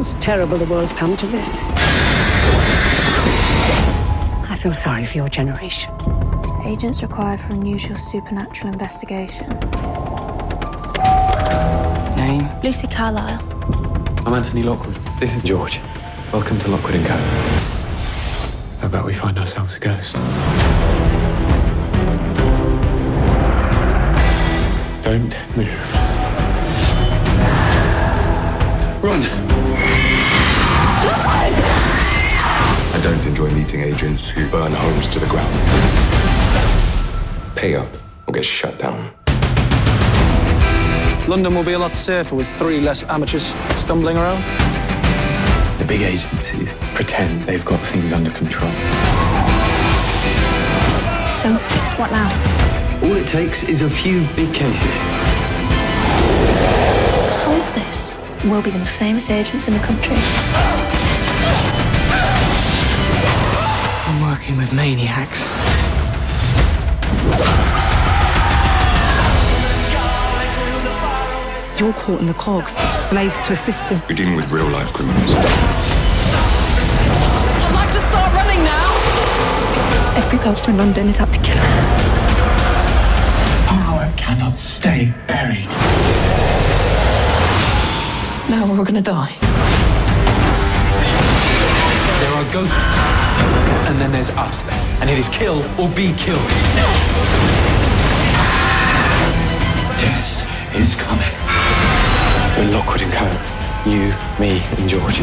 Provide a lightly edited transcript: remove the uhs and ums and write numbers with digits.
It's terrible the world's come to this. I feel sorry for your generation. Agents required for unusual supernatural investigation. Name? Lucy Carlyle. I'm Anthony Lockwood. This is George. Welcome to Lockwood & Co. How about we find ourselves a ghost? Don't move. Run! I don't enjoy meeting agents who burn homes to the ground. Pay up or get shut down. London will be a lot safer with 3 less amateurs stumbling around. The big agencies pretend they've got things under control. So, what now? All it takes is a few big cases. Solve this. We'll be the most famous agents in the country. I'm working with maniacs. You're caught in the cogs, slaves to a system. We're dealing with real-life criminals. I'd like to start running now! Every ghost in London is out to kill us. Power cannot stay buried. Now we're gonna die. There are ghosts, and then there's us. And it is kill or be killed. Death is coming. We're Lockwood & Co. You, me, and George.